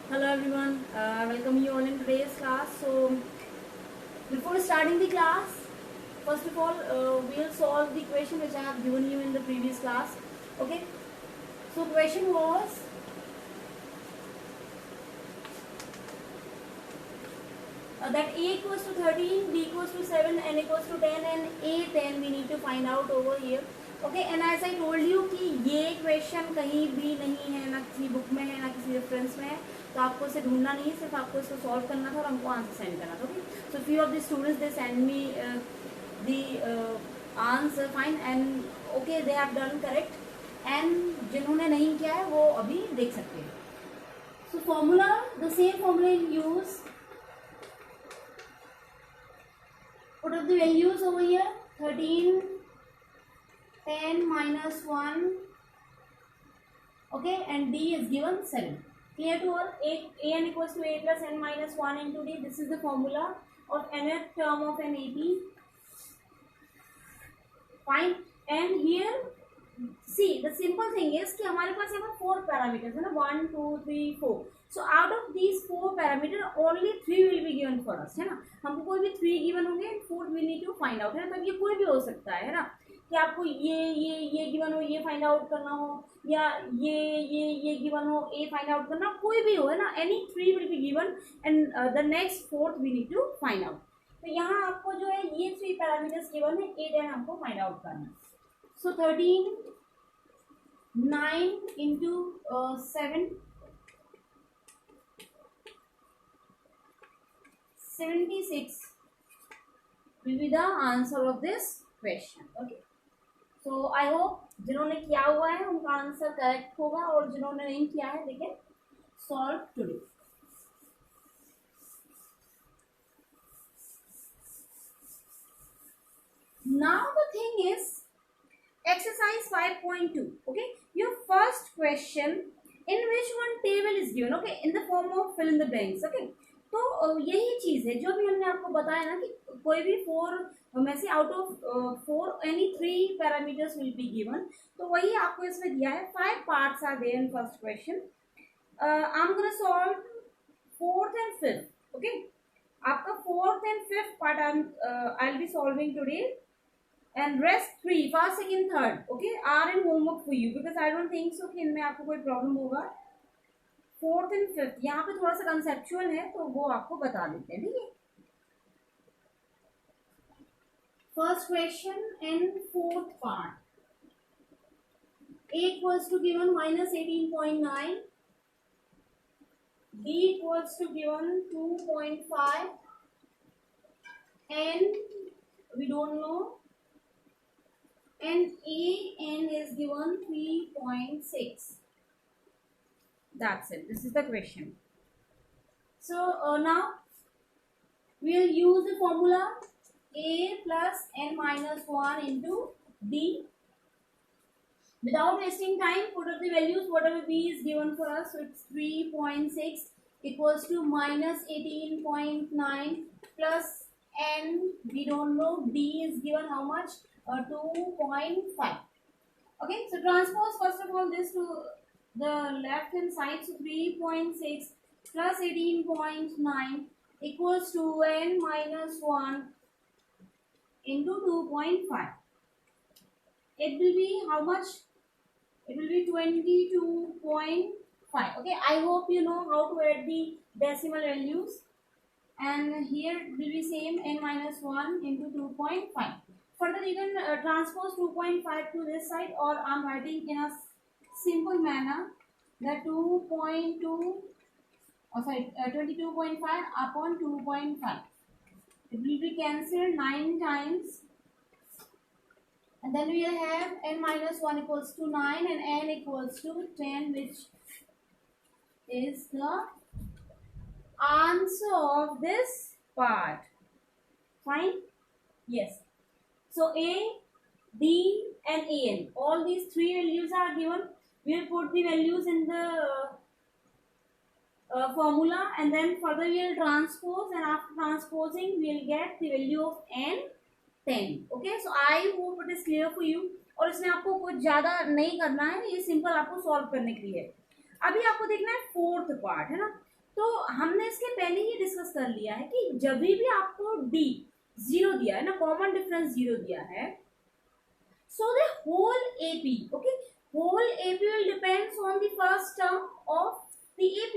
Hello everyone, welcome you all in today's class. So before starting the class, first of all we'll solve the question which I have given you in the previous class. Okay, so question was that a equals to 13, b equals to 7, n equals to 10 and a 10 we need to find out over here. Okay and as I told you कि ये question कहीं भी नहीं है, ना किसी book में है ना किसी रेफरेंस में है, तो आपको इसे ढूंढना नहीं है, सिर्फ आपको इसको सॉल्व करना था और हमको आंसर सेंड करना था. Okay, so few of the students they send me the answer fine and okay they have done correct, and जिन्होंने नहीं किया है वो अभी देख सकते हैं. So formula, the same formula in use, put up the values over here, 13, 10 minus 1, okay, and d is given 7. Clear to all? An equals to a plus n minus 1 into d. This is the formula of nth term of an AP. Fine. And here see, the simple thing is कि हमारे पास यहाँ पर 4 parameters है ना, 1 2 3 4. So out of these 4 parameter only 3 will be given for us, है ना. हमको कोई भी 3 given होंगे, 4 we need to find out, है ना. तब ये कोई भी हो सकता है ना, कि आपको ये गिवन हो, ये फाइंड आउट करना हो, या ये गिवन हो, ए फाइंड आउट करना, कोई भी हो, है ना. Any 3 will be given and the next 4th we need to find out. तो यहाँ आपको जो है ये 3 पैरामीटर्स गिवन है, 8 एंड हमको फाइंड आउट करना है. सो 13 9 into 7, 76 will be the answer of this question. Okay, so I hope जिन्होंने किया हुआ है उनका आंसर करेक्ट होगा, और जिन्होंने नहीं किया है they can solve today. Now the thing is exercise 5.2. okay, your first question, in which one table is given, okay, in the form of fill in the blanks. okay, तो यही चीज है जो भी हमने आपको बताया ना, कि कोई भी 4 में से out of 4 any 3 parameters will be given, तो वही आपको इसमें दिया है. 5 parts are there in first question. I am gonna solve 4th and 5th. Okay, आपका 4th and 5th part I will be solving today, and rest 3 first second third okay are in homework for you, because I don't think so कि इनमें आपको कोई problem होगा. 4th and 5th यहाँ पे थोड़ा सा कंसेप्चुअल है, तो वो आपको बता देते हैं. ठीक है, first question and 4th part. a equals to given minus 18.9, b equals to given 2.5, and we don't know, and an is given 3.6. That's it. This is the question. So now we will use the formula a plus n minus 1 into b. Without wasting time, put up the values. Whatever b is given for us, so it's 3.6 equals to minus 18.9 plus n, we don't know, d is given how much, 2.5. okay, so transpose first of all this to the left hand side. So 3.6 plus 18.9 equals to n minus 1 into 2.5. it will be how much? It will be 22.5. okay, I hope you know how to add the decimal values, and here it will be same, n minus 1 into 2.5. Further you can transpose 2.5 to this side, or I'm writing in a simple manner that 22.5 upon 2.5. it will be cancelled 9 times, and then we will have n minus 1 equals to 9 and n equals to 10, which is the answer of this part. Fine, yes. So a, b and an, all these 3 values are given. We will put the values in the formula, and then further we will transpose, and after transposing we will get the value of n 10. okay, so I hope it is clear for you. और इसमें आपको कुछ ज़्यादा नहीं करना है, ये simple आपको सॉल्व करने के लिए है. अभी आपको देखना है 4th पार्ट, है ना. तो हमने इसके पहले ही डिस्कस कर लिया है कि जब भी आपको डी 0 दिया है ना, कॉमन डिफरेंस 0 दिया है, so the whole AP, okay, whole AP will depends on the first term of the AP,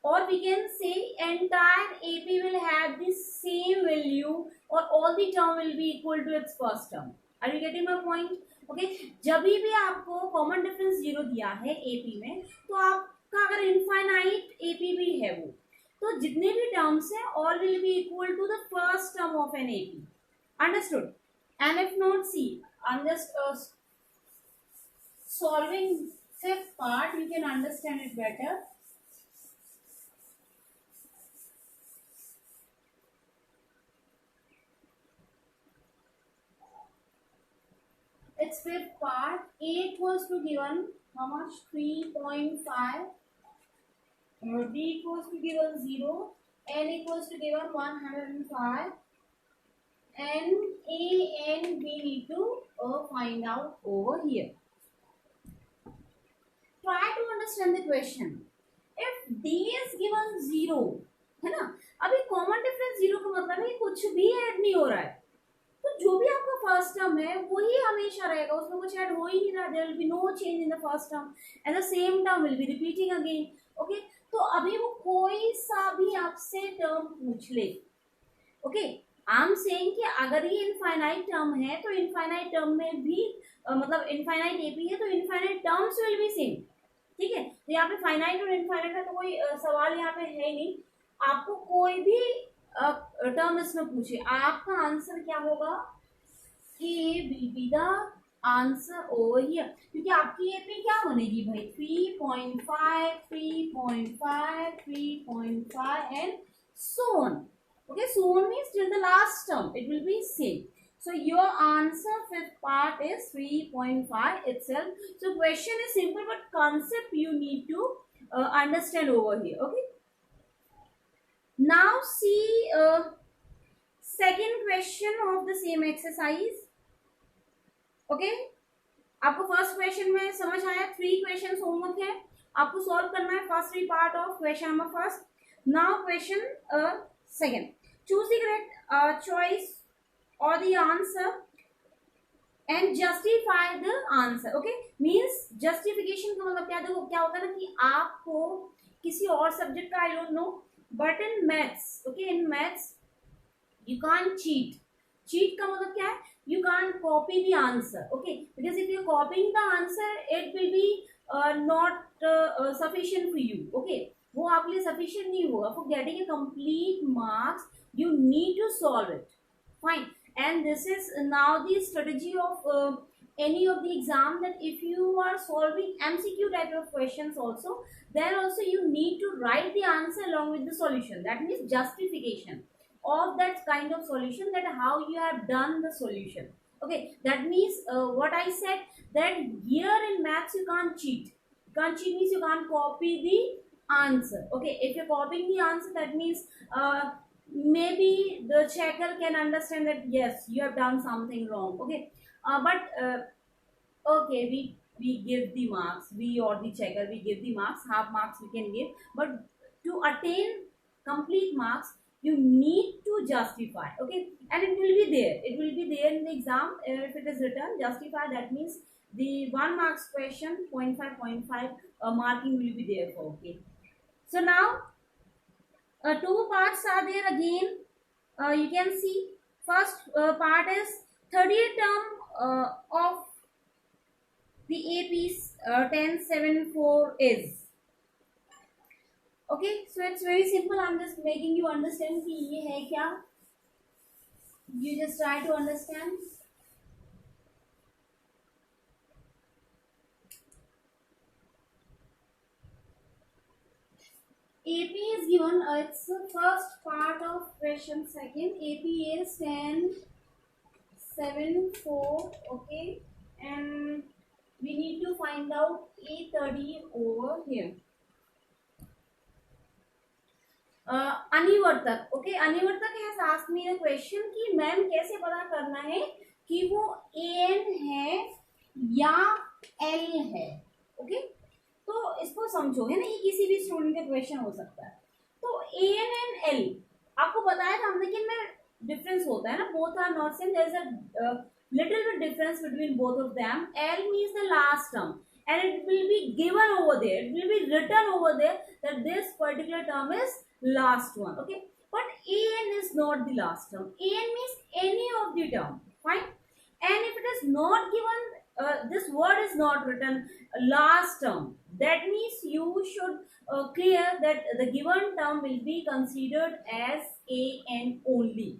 or we can say entire AP will have the same value, or all the term will be equal to its first term. Are you getting my point? Okay, जब भी आपको common difference 0 दिया है AP में, तो आपका अगर infinite AP भी है वो, तो जितने भी टर्म्स हैं all will be equal to the first term of an AP. Understood? And if not, see, I'm just solving fifth part, you can understand it better. It's fifth part. A equals to given how much? 3.5. B equals to given 0. N equals to given 105. And A and B need to find out over here. Try to understand the question. If D is given 0, है ना, अभी common difference 0 का मतलब है कुछ भी add नहीं हो रहा है, तो जो भी आपका फर्स्ट टर्म है वही हमेशा रहेगा, उसमें कुछ ऐड हो ही नहीं रहा, there will be no change in the first term and the same term will be repeating again. Okay, तो अभी वो कोई सा भी आपसे टर्म पूछ ले, ओके, आई एम सेइंग कि अगर ये इनफाइनाइट टर्म है तो इनफाइनाइट टर्म में भी मतलब इनफाइनाइट एपी है तो infinite terms will be same. ठीक है, तो यहाँ पे फाइनाइट और इनफाइनाइट का तो कोई सवाल यहाँ पे है ही नहीं. आपको कोई भी टर्म इसमें पूछे, आपका आंसर क्या होगा? A will be the answer over here, क्योंकि आपकी एपी क्या बनेगी भाई? 3.5, 3.5, 3.5 and so on. Okay, so on means till the last term it will be same. So your answer fifth part is 3.5 itself. So question is simple, but concept you need to understand over here. Okay, now see second question of the same exercise. Okay, आपको first question में समझ आया? 3 question homework है, आपको solve करना है first 3 part of question number first. Now question second, choose the correct choice or the answer and justify the answer. Okay, means justification का मतलब क्या? देखो क्या होता है ना कि आपको किसी और सब्जेक्ट का, I don't know, but in maths, okay, in maths you can't cheat. Cheat का मतलब क्या है? You can't copy the answer, okay, because if you're copying the answer it will be not sufficient for you. Okay, वो आपके लिए sufficient नहीं होगा. For getting a complete marks you need to solve it. Fine, and this is now the strategy of any of the exam, that if you are solving MCQ type of questions also, then also you need to write the answer along with the solution. That means justification of that kind of solution, that how you have done the solution. Okay, that means what I said, that here in maths you can't cheat. Can't cheat means you can't copy the answer. Okay, if you're copying the answer, that means maybe the checker can understand that yes, you have done something wrong. Okay, but okay, we give the marks, we or the checker, we give the marks, half marks we can give, but to attain complete marks you need to justify. Okay, and it will be there, it will be there in the exam. If it is written justify, that means the 1 marks question 0.5 marking will be there for. Okay, so now 2 parts are there again. You can see first part is 30th term of the AP's 1074 is. Okay, so it's very simple. I'm just making you understand कि ये है क्या. You just try to understand. AP is given, it's the first part of question second. AP is 1074, okay, and we need to find out A30 over here. Anivartak, okay, Anivartak has asked me a question कि ma'am कैसे पता करना है कि वो AN है या L है. ओके, तो इसको समझो, है ना, ये किसी भी स्टूडेंट का क्वेश्चन हो सकता है. an and l आपको बताया था हमने कि मैं डिफरेंस होता है ना, both are not same, there is a little bit difference between both of them. L means the last term and it will be given over there, it will be written over there that this particular term is last one. Okay, but an is not the last term. An means any of the term, fine. And if it is not given, this word is not written last term, that means you should clear that the given term will be considered as an only,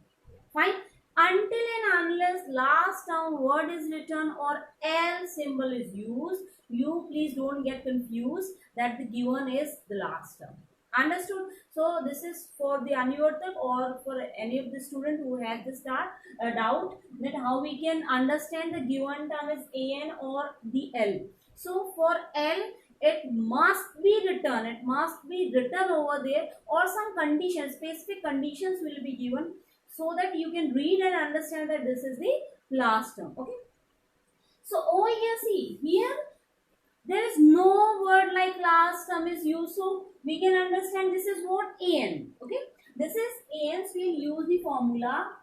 fine. Until and unless last term word is written or L symbol is used, you please don't get confused that the given is the last term. Understood? So this is for the Anivartak or for any of the student who has this doubt that how we can understand the given term is an or the L. So for L, it must be written over there, or some conditions, specific conditions will be given, so that you can read and understand that this is the last term. Okay, so over here, see here there is no word like last term is used, so we can understand this is what an. Okay, this is an, so we'll use the formula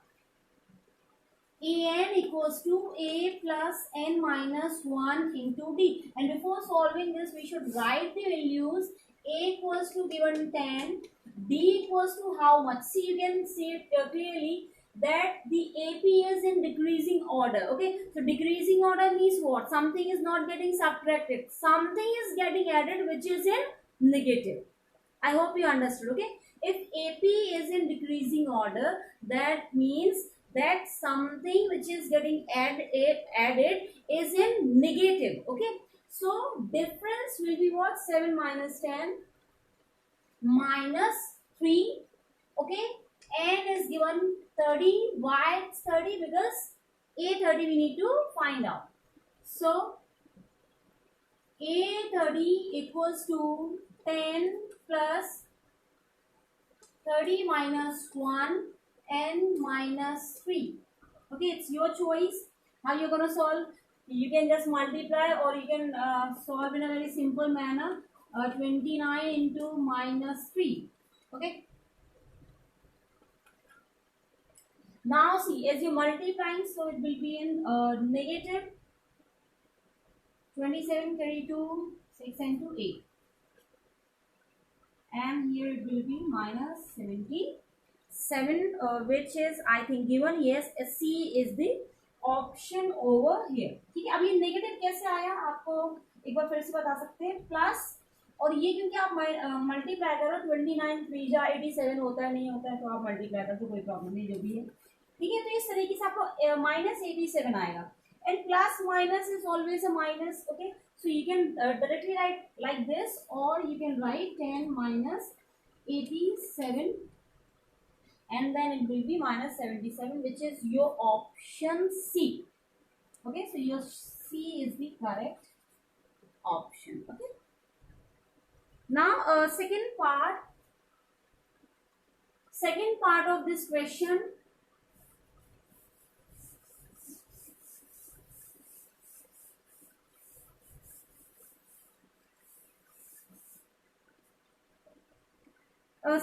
an equals to a plus n minus 1 into d, and before solving this we should write the values. A equals to given 10, d equals to how much. See, you can see it clearly that the AP is in decreasing order. Okay, so decreasing order means what? Something is not getting subtracted, something is getting added which is in negative. I hope you understood. Okay, if AP is in decreasing order, that means that something which is getting added is in negative. Okay, so difference will be what? 7 minus 10 minus 3. Okay, n is given 30. Why it's 30? Because a 30 we need to find out. So a 30 equals to 10 plus 30 minus 1 n minus 3. Okay, it's your choice how you're going to solve. You can just multiply, or you can solve in a very simple manner. 29 into minus 3. Okay, now see, as you multiplying, so it will be in negative 27, 32, 6 and 2, 8, and here it will be minus 77, which is I think given. Yes, C is the option over here. ठीक है, अब ये negative कैसे आया आपको एक बार फिर से बता सकते हैं. प्लस, और ये क्योंकि आप मल्टीप्लाई करो, 29 3 जा 87 होता है, नहीं होता है तो आप मल्टीप्लाई करो तो कोई प्रॉब्लम नहीं, जो भी है. ठीक है, तो इस तरीके से आपको माइनस 87 आएगा, and plus minus is always a minus. Okay, so you can directly write like this, or you can write 10 minus 87, and then it will be minus 77, which is your option C. Okay, so your C is the correct option. Okay, now second part of this question.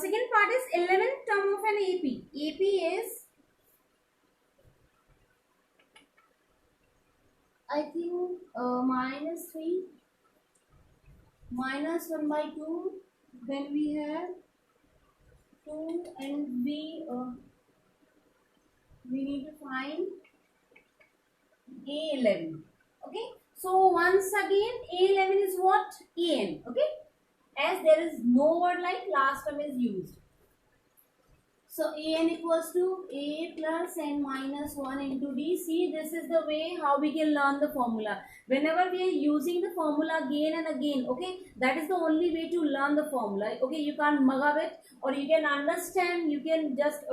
Second part is 11th term of an AP. AP is, I think, minus 3 minus 1 by 2. Then we have 2, and we need to find A11. Okay, so once again A11 is what? AN. Okay, as there is no word like last term is used. So an equals to a plus n minus 1 into d. See, this is the way how we can learn the formula. Whenever we are using the formula again and again, okay, that is the only way to learn the formula. Okay, you can't mug up it, or you can understand, you can just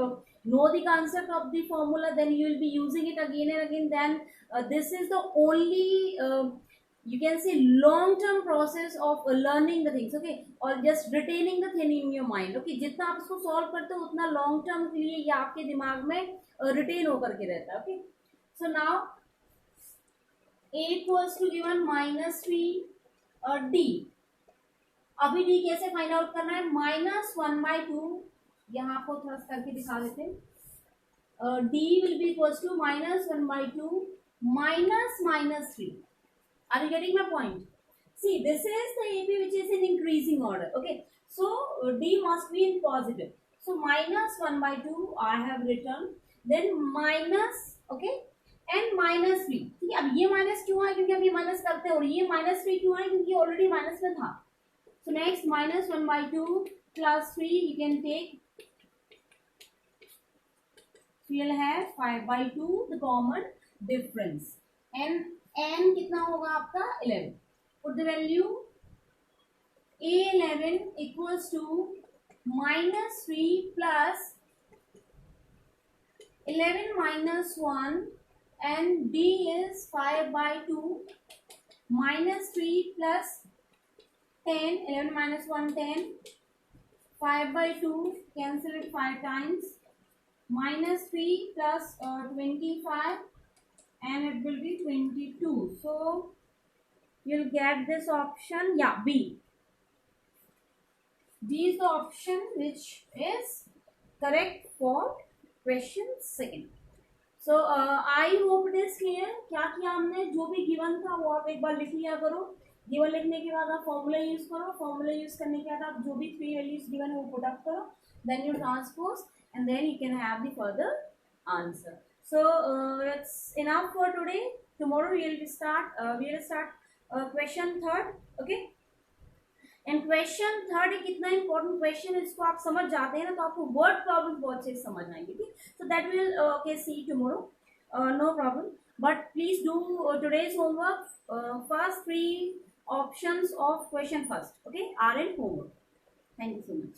know the concept of the formula, then you will be using it again and again. Then this is the only you can say long term process of learning the things. Okay, or just retaining the thing in your mind. Okay, जितना आप इसको solve करते हो उतना long term के लिए ये आपके दिमाग में retain होकर के रहता है. Okay, so now a equals to given minus 3 d. अभी डी कैसे फाइंड आउट करना है, -1/2, यहाँ आपको थोड़ा सा करके दिखा देते हैं, D will be equals to -1/2 -3. Are you getting my point? See, this is the AP which is in increasing order. Okay, so D must be in positive. So -1/2 I have written. Then minus, okay, and -3. ठीक है, अब ये minus क्यों है, क्योंकि अब ये minus करते हैं, और ये -3 क्यों है, क्योंकि ऑलरेडी माइनस में था. So next -1/2 plus 3 you can take. So you'll have 5/2 the common difference. n कितना होगा आपका 11. Put the value A11 equals to -3 plus 11 minus 1, and D is 5/2 -3 plus 10. 11 minus 1 10. 5/2 cancel it 5 times. -3 plus 25, and it will be 22. So you'll get this option, yeah, B. D is the option which is correct for question second. So I hope it is clear. क्या किया हमने, जो भी given था वो आप एक बार लिख लिया करो. गिवन लिखने के बाद आप फॉर्मूला यूज करो. फॉर्मूला यूज करने के बाद आप जो भी 3 वैल्यूज गिवन है वो पुट अप करो. Then you transpose, and then you can have the further answer. So it's enough for today. Tomorrow we will start question third. Okay. And question third एक इतना इंपॉर्टेंट क्वेश्चन है, इसको आप समझ जाते हैं ना तो आपको वर्ड प्रॉब्लम बहुत से समझ आएंगे. ठीक, so that will okay see tomorrow, no problem. But please do today's homework. First 3 options of question first, okay, are in homework. Thank you so much.